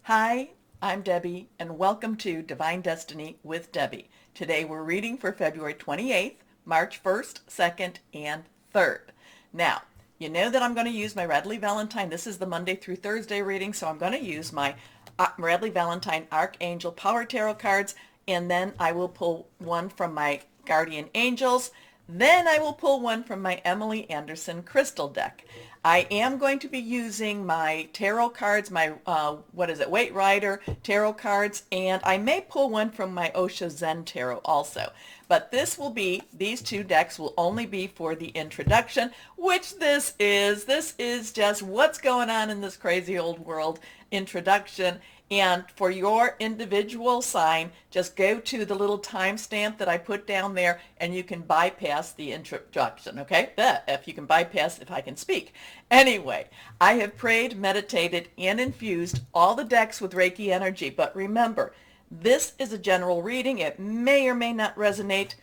Hi, I'm Debbie, and welcome to Divine Destiny with Debbie. Today we're reading for February 28th, March 1st, 2nd, and 3rd. Now, you know that I'm going to use my Radley Valentine. This is the Monday through Thursday reading, so I'm going to use my Radley Valentine Archangel Power Tarot cards, and then I will pull one from my Guardian Angels. Then I will pull one from my Emily Anderson crystal deck. I am going to be using my tarot cards, my, Weight Rider tarot cards, and I may pull one from my Osho Zen tarot also. But these two decks will only be for the introduction, which this is. This is just what's going on in this crazy old world introduction. And for your individual sign, just go to the little timestamp that I put down there and you can bypass the introduction, okay? If you can bypass, if I can speak. Anyway, I have prayed, meditated, and infused all the decks with Reiki energy. But remember, this is a general reading. It may or may not resonate.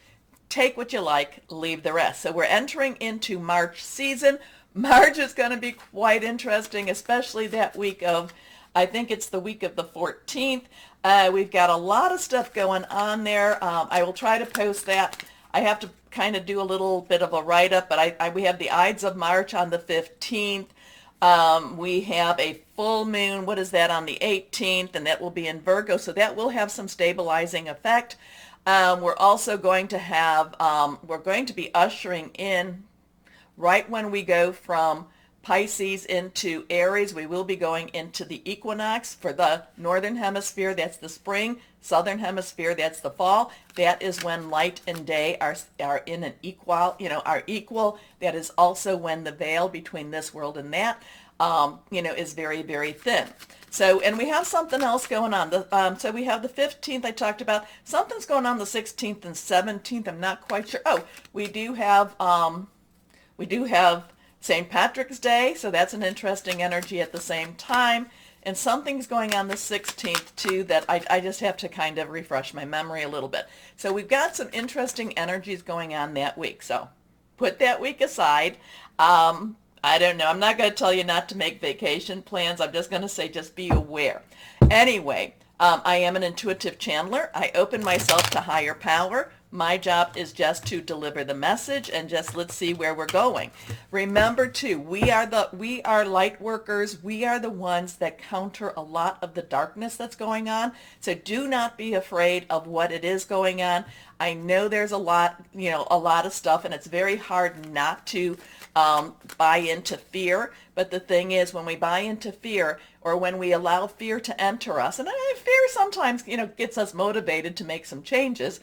Take what you like, leave the rest. So we're entering into March season. March is going to be quite interesting, especially that week of, I think it's the week of the 14th. We've got a lot of stuff going on there. I will try to post that. I have to kind of do a little bit of a write-up, but we have the Ides of March on the 15th. We have a full moon, what is that, on the 18th, and that will be in Virgo, so that will have some stabilizing effect. We're also going to have, we're going to be ushering in, right when we go from Pisces into Aries, we will be going into the equinox. For the northern hemisphere, that's the spring. Southern hemisphere, that's the fall. That is when light and day are in an equal, are equal. That is also when the veil between this world and that, is very, very thin. So, and we have something else going on. So we have the 15th I talked about. Something's going on the 16th and 17th. I'm not quite sure. Oh, we do have St. Patrick's Day, so that's an interesting energy at the same time. And something's going on the 16th too that I just have to kind of refresh my memory a little bit. So we've got some interesting energies going on that week. So put that week aside. I don't know. I'm not going to tell you not to make vacation plans. I'm just going to say just be aware. Anyway, I am an intuitive channeler. I open myself to higher power. My job is just to deliver the message and just let's see where we're going. Remember too, we are light workers. We are the ones that counter a lot of the darkness that's going on. So do not be afraid of what it is going on. I know there's a lot of stuff, and it's very hard not to buy into fear. But the thing is, when we buy into fear, or when we allow fear to enter us, and fear sometimes, gets us motivated to make some changes.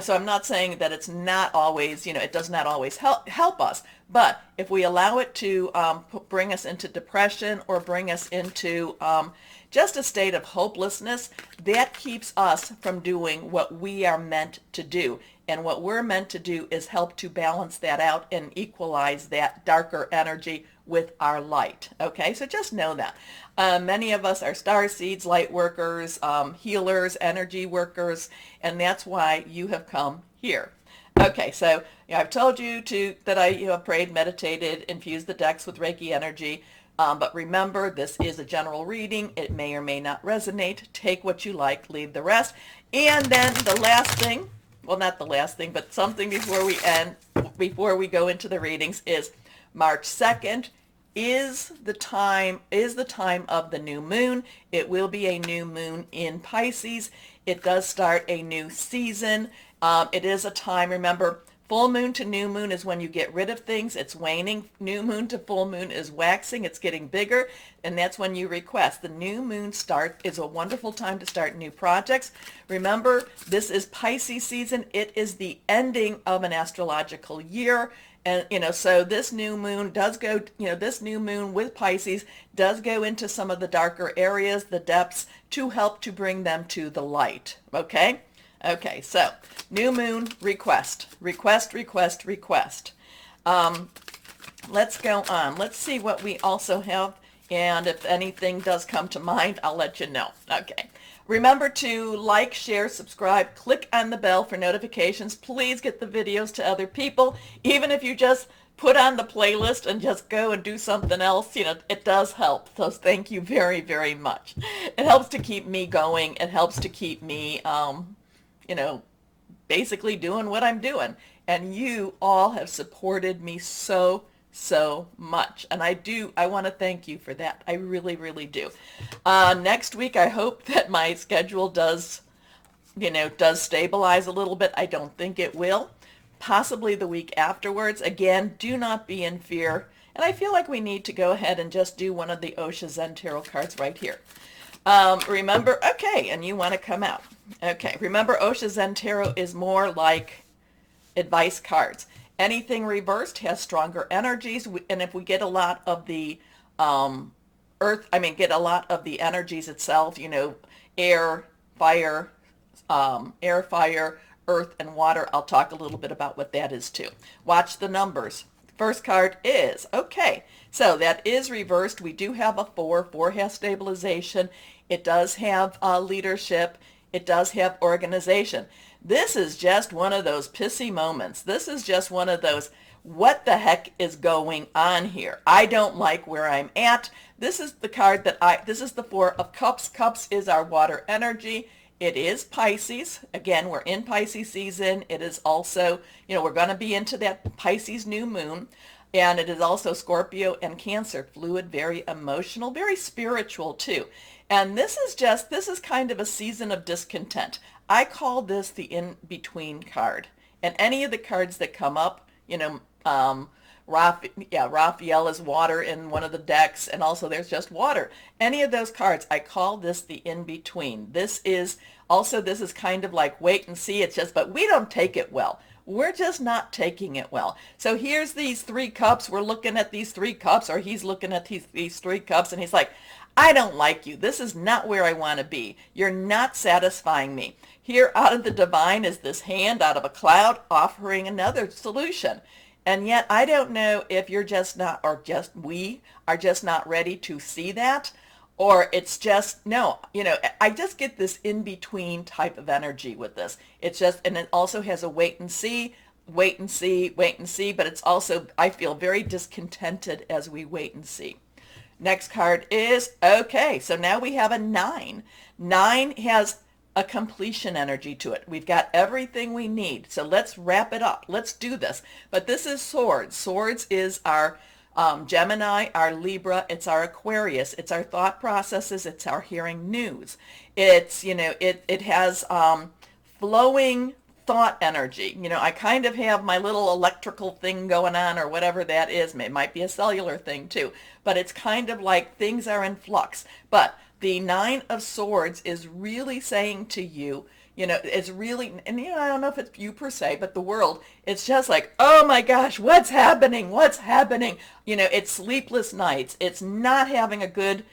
So I'm not saying that it's not always, it does not always help us. But if we allow it to bring us into depression or bring us into just a state of hopelessness, that keeps us from doing what we are meant to do. And what we're meant to do is help to balance that out and equalize that darker energy with our light. Okay, so just know that. Many of us are star seeds, light workers, healers, energy workers, and that's why you have come here. Okay, so I've told you that I have prayed, meditated, infused the decks with Reiki energy. But remember, this is a general reading. It may or may not resonate. Take what you like, leave the rest. And then the last thing, well, not the last thing, but something before we go into the readings is March 2nd is the time of the new moon. It will be a new moon in Pisces. It does start a new season. It is a time, remember, full moon to new moon is when you get rid of things. It's waning. New moon to full moon is waxing. It's getting bigger, and that's when you request. The new moon start is a wonderful time to start new projects. Remember, this is Pisces season. It is the ending of an astrological year. And, so this new moon does go, this new moon with Pisces does go into some of the darker areas, the depths, to help to bring them to the light. Okay? Okay, so new moon request. Let's go on. Let's see what we also have. And if anything does come to mind, I'll let you know. Okay. Remember to like, share, subscribe, click on the bell for notifications. Please get the videos to other people. Even if you just put on the playlist and just go and do something else, it does help. So thank you very, very much. It helps to keep me going. It helps to keep me, you know, basically doing what I'm doing. And you all have supported me so much. And I want to thank you for that. I really, really do. Next week, I hope that my schedule does stabilize a little bit. I don't think it will. Possibly the week afterwards. Again, do not be in fear. And I feel like we need to go ahead and just do one of the Osha Zen Tarot cards right here. Remember, okay, and you want to come out. Okay, remember Osha Zen Tarot is more like advice cards. Anything reversed has stronger energies, and if we get a lot of the get a lot of the energies itself, air, fire, earth, and water. I'll talk a little bit about what that is too. Watch the numbers. First card is, okay, so that is reversed. We do have a 4. 4 has stabilization. It does have leadership. It does have organization. This is just one of those pissy moments. This is just one of those, what the heck is going on here? I don't like where I'm at. This is the card this is the 4 of Cups. Cups is our water energy. It is Pisces. Again, we're in Pisces season. It is also, we're going to be into that Pisces new moon. And it is also Scorpio and Cancer. Fluid, very emotional, very spiritual too. And this is kind of a season of discontent. I call this the in-between card. And any of the cards that come up, Raphael is water in one of the decks, and also there's just water. Any of those cards, I call this the in-between. This is kind of like wait and see. But we don't take it well. We're just not taking it well. So here's these 3 cups. We're looking at these 3 cups, or he's looking at these 3 cups, and he's like, I don't like you. This is not where I want to be. You're not satisfying me. Here out of the divine is this hand out of a cloud offering another solution. And yet I don't know if you're just not, or just we are just not ready to see that, or it's just, no, I just get this in-between type of energy with this. It's just, and it also has a wait and see, but it's also, I feel very discontented as we wait and see. Next card is, okay, so now we have a 9. 9 has a completion energy to it. We've got everything we need. So let's wrap it up. Let's do this. But this is Swords. Swords is our Gemini, our Libra, it's our Aquarius, it's our thought processes, it's our hearing news. It's, it has flowing thought energy. I kind of have my little electrical thing going on, or whatever that is. It might be a cellular thing too, but it's kind of like things are in flux. But the 9 of Swords is really saying to you, it's really, and I don't know if it's you per se, but the world, it's just like, oh my gosh, what's happening? It's sleepless nights. It's not having good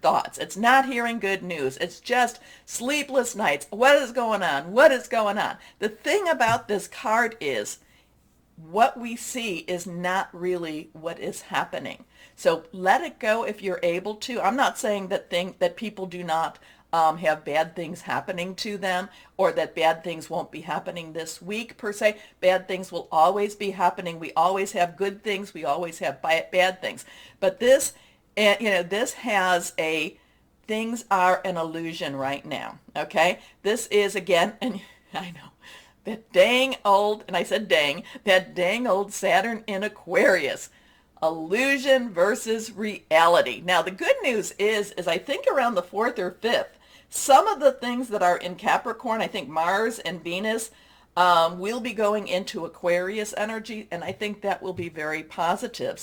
thoughts. It's not hearing good news. It's just sleepless nights. What is going on? The thing about this card is, what we see is not really what is happening. So let it go if you're able to. I'm not saying that people do not have bad things happening to them, or that bad things won't be happening this week per se. Bad things will always be happening. We always have good things. We always have bad things. But this, this has things are an illusion right now. Okay? This is, again, and I know, that dang old old Saturn in Aquarius. Illusion versus reality. Now, the good news is I think around the 4th or 5th, some of the things that are in Capricorn, I think Mars and Venus, will be going into Aquarius energy, and I think that will be very positive.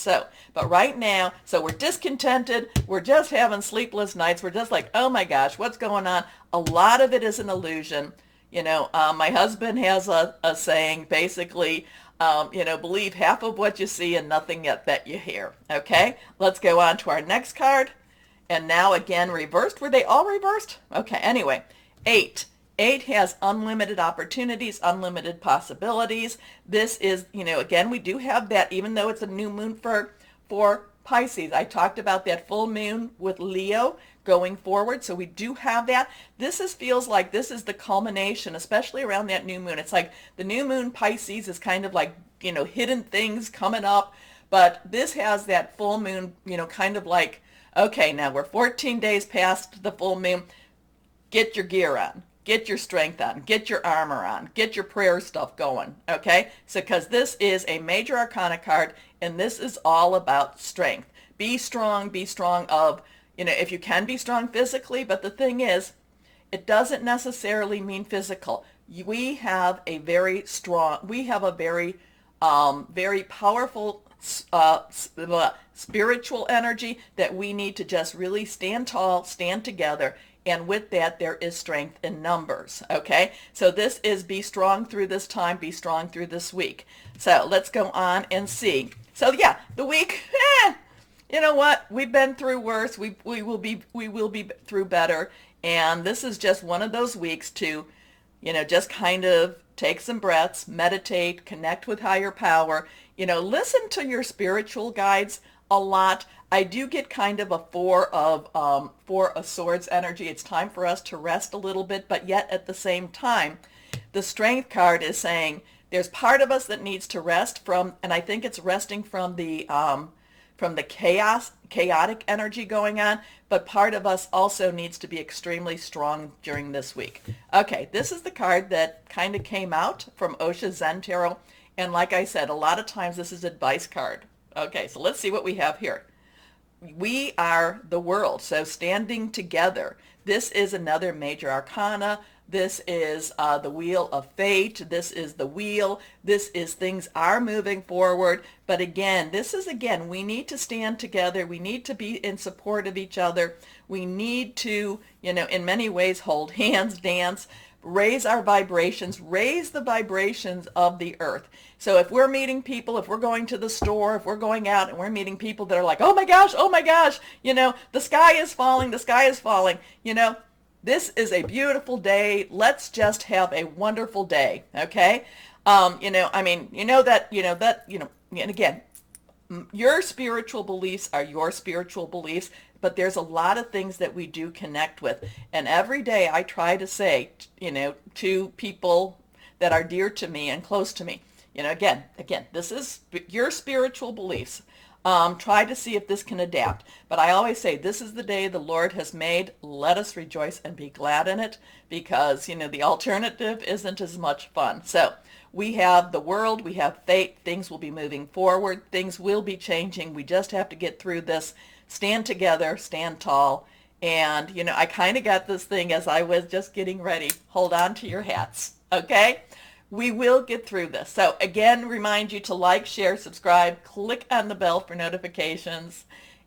But right now, we're discontented. We're just having sleepless nights. We're just like, oh my gosh, what's going on? A lot of it is an illusion. My husband has a saying, basically, believe half of what you see and nothing yet that you hear. Okay, let's go on to our next card. And now again, reversed. Were they all reversed? Okay, anyway, 8. 8 has unlimited opportunities, unlimited possibilities. This is, again, we do have that, even though it's a new moon for Pisces. I talked about that full moon with Leo going forward, so we do have that. Feels like this is the culmination, especially around that new moon. It's like the new moon Pisces is kind of like hidden things coming up. But this has that full moon, kind of like, okay, now we're 14 days past the full moon. Get your gear on. Get your strength on. Get your armor on. Get your prayer stuff going, okay? So because this is a major arcana card, and this is all about strength. Be strong of, if you can be strong physically, but the thing is, it doesn't necessarily mean physical. We have a very very powerful spiritual energy that we need to just really stand tall, stand together, and with that there is strength in numbers, okay? So this is be strong through this time, be strong through this week. So let's go on and see. So yeah, the week, you know what? We've been through worse. We will be through better. And this is just one of those weeks to, just kind of take some breaths, meditate, connect with higher power, listen to your spiritual guides a lot. I do get kind of a four of swords energy. It's time for us to rest a little bit, but yet at the same time, the strength card is saying there's part of us that needs to rest from, and I think it's resting from the chaotic energy going on, but part of us also needs to be extremely strong during this week. Okay, this is the card that kind of came out from Osha's Zen Tarot, and like I said, a lot of times this is advice card. Okay, so let's see what we have here. We are the world, so standing together. This is another major arcana. This is the wheel of fate. This is the wheel. This is things are moving forward. But again, we need to stand together. We need to be in support of each other. We need to, in many ways hold hands, dance, raise our vibrations, raise the vibrations of the earth. So if we're meeting people, if we're going to the store, if we're going out and we're meeting people that are like, oh my gosh, the sky is falling, this is a beautiful day. Let's just have a wonderful day, okay? And again, your spiritual beliefs are your spiritual beliefs, but there's a lot of things that we do connect with. And every day I try to say, to people that are dear to me and close to me, again, this is your spiritual beliefs. Try to see if this can adapt. But I always say, this is the day the Lord has made. Let us rejoice and be glad in it, because, the alternative isn't as much fun. So we have the world, we have fate, things will be moving forward, things will be changing. We just have to get through this, stand together, stand tall. And, I kind of got this thing as I was just getting ready. Hold on to your hats, okay? We will get through this. So again, remind you to like, share, subscribe, click on the bell for notifications,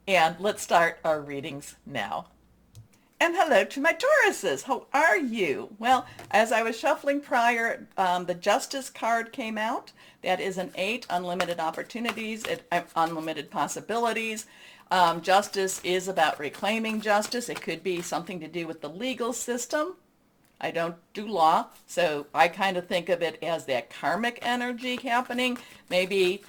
and let's start our readings now. And hello to my Tauruses. How are you? Well, as I was shuffling prior, the Justice card came out. That is an 8, unlimited opportunities, unlimited possibilities. Justice is about reclaiming justice. It could be something to do with the legal system. I don't do law, so I kind of think of it as that karmic energy happening. Maybe,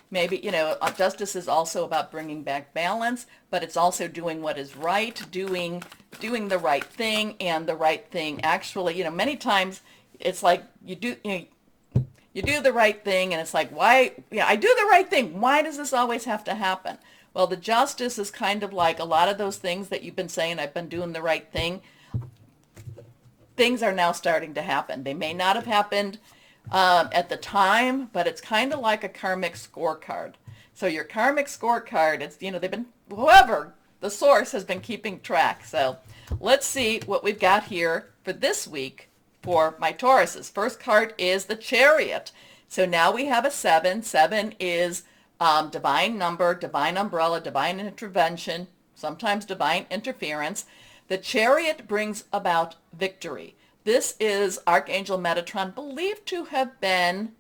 justice is also about bringing back balance, but it's also doing what is right, doing the right thing, and the right thing actually, many times it's like you do the right thing, and it's like, why, I do the right thing. Why does this always have to happen? Well, the justice is kind of like a lot of those things that you've been saying, I've been doing the right thing. Things are now starting to happen. They may not have happened at the time, but it's kind of like a karmic scorecard. So your karmic scorecard, it's, whoever, the source has been keeping track. So let's see what we've got here for this week for my Tauruses. First card is the Chariot. So now we have a 7. 7 is divine number, divine umbrella, divine intervention, sometimes divine interference. The Chariot brings about victory. This is Archangel Metatron, believed to have been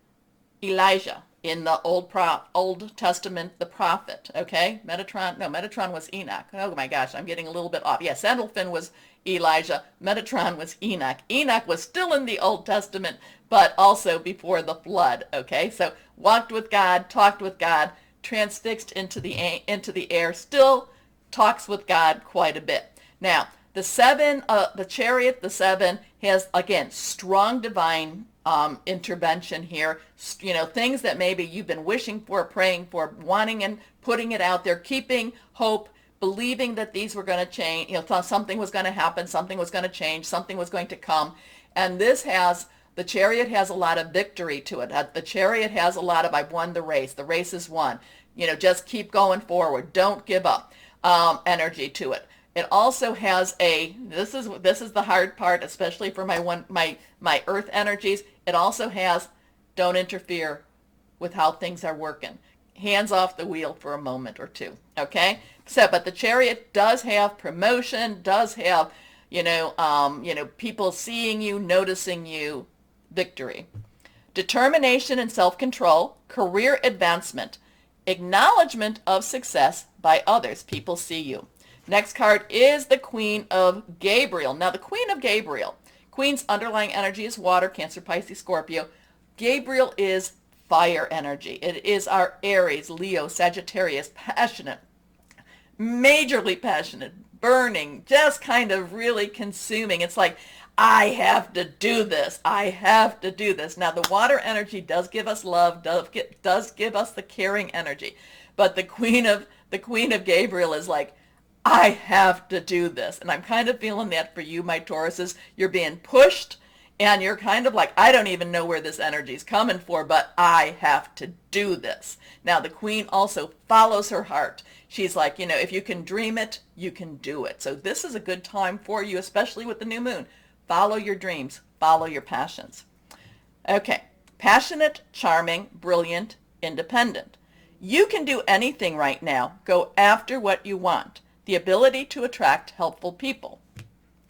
Elijah in the Old Testament, the prophet, okay? Metatron was Enoch. Oh my gosh, I'm getting a little bit off. Yes, Sandalphon was Elijah. Metatron was Enoch. Enoch was still in the Old Testament, but also before the flood, okay? So walked with God, talked with God, transfixed into the air, still talks with God quite a bit. Now, the 7, the Chariot, the 7, has, again, strong divine intervention here. Things that maybe you've been wishing for, praying for, wanting and putting it out there, keeping hope, believing that these were going to change, something was going to happen, something was going to change, something was going to come. And the Chariot has a lot of victory to it. The Chariot has a lot of, I've won the race is won. Just keep going forward. Don't give up energy to it. It also has this is the hard part, especially for my earth energies. It also has, don't interfere with how things are working. Hands off the wheel for a moment or two, okay? But the Chariot does have promotion, does have, people seeing you, noticing you, victory. Determination and self-control, career advancement, acknowledgement of success by others. People see you. Next card is the Queen of Gabriel. Now, the Queen of Gabriel, Queen's underlying energy is water, Cancer, Pisces, Scorpio. Gabriel is fire energy. It is our Aries, Leo, Sagittarius, passionate, majorly passionate, burning, just kind of really consuming. It's like, I have to do this. I have to do this. Now, the water energy does give us love, does give us the caring energy. But the Queen of Gabriel is like, I have to do this. And I'm kind of feeling that for you, my Tauruses. You're being pushed, and you're kind of like, I don't even know where this energy is coming for, but I have to do this. Now, the Queen also follows her heart. She's like, if you can dream it, you can do it. So this is a good time for you, especially with the new moon. Follow your dreams. Follow your passions. Okay. Passionate, charming, brilliant, independent. You can do anything right now. Go after what you want. The ability to attract helpful people.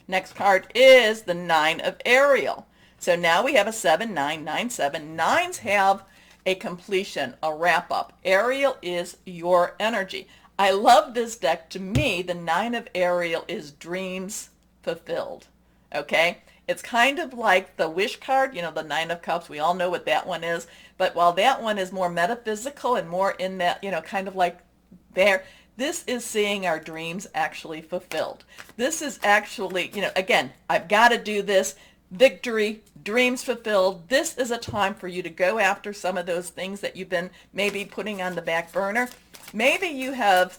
Next card is the Nine of Ariel. So now we have a 7-9-9-7. Nines have a completion, a wrap-up. Ariel is your energy. I love this deck. To me, the Nine of Ariel is dreams fulfilled. Okay? It's kind of like the wish card, the Nine of Cups. We all know what that one is. But while that one is more metaphysical and more in that, kind of like there, this is seeing our dreams actually fulfilled. This is actually, again, I've got to do this. Victory, dreams fulfilled. This is a time for you to go after some of those things that you've been maybe putting on the back burner. Maybe you have,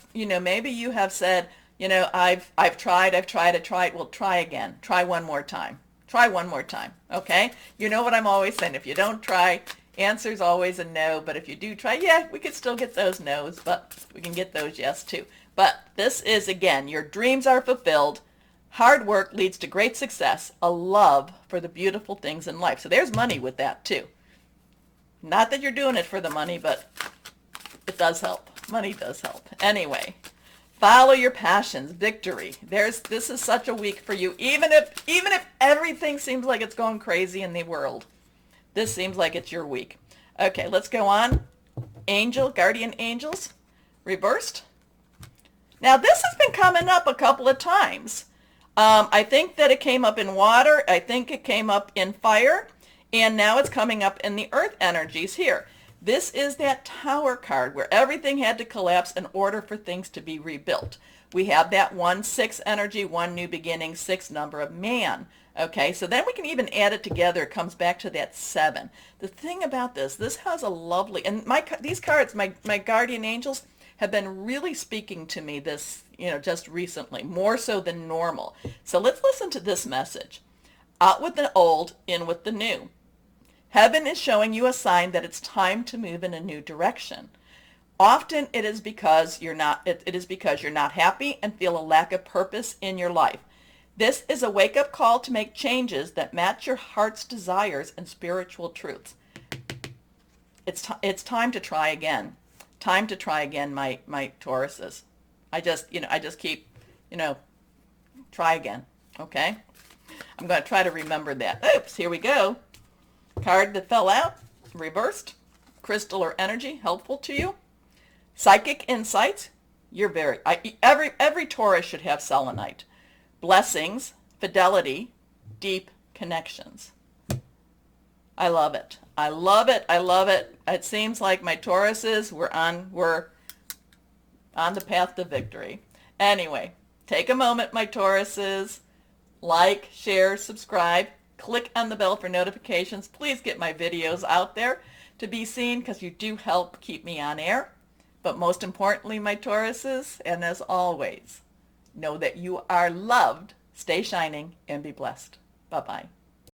said, I've tried. Well, try again. Try one more time. Try one more time. Okay? You know what I'm always saying. If you don't try, answer's always a no, but if you do try, yeah, we could still get those no's, but we can get those yes too. But this is, again, your dreams are fulfilled. Hard work leads to great success, a love for the beautiful things in life. So there's money with that too. Not that you're doing it for the money, but it does help. Money does help. Anyway, follow your passions, victory. This is such a week for you, even if everything seems like it's going crazy in the world. This seems like it's your week. Okay, let's go on. Angel, guardian angels, reversed. Now, this has been coming up a couple of times. I think that it came up in water. I think it came up in fire. And now it's coming up in the earth energies here. This is that Tower card where everything had to collapse in order for things to be rebuilt. We have that 1-6 energy, one new beginning, 6 number of man. Okay, so then we can even add it together. It comes back to that 7. The thing about this has a lovely, and these cards, my guardian angels, have been really speaking to me this, just recently, more so than normal. So let's listen to this message. Out with the old, in with the new. Heaven is showing you a sign that it's time to move in a new direction. Often it is because you're not happy and feel a lack of purpose in your life. This is a wake-up call to make changes that match your heart's desires and spiritual truths. It's time to try again. Time to try again, my Tauruses. I just keep, try again, okay? I'm going to try to remember that. Oops, here we go. Card that fell out, reversed. Crystal or energy, helpful to you. Psychic insights, every Taurus should have selenite. Blessings, fidelity, deep connections. I love it. I love it. I love it. It seems like my Tauruses were on the path to victory. Anyway, take a moment, my Tauruses. Like, share, subscribe. Click on the bell for notifications. Please get my videos out there to be seen because you do help keep me on air. But most importantly, my Tauruses, and as always, know that you are loved. Stay shining and be blessed. Bye-bye.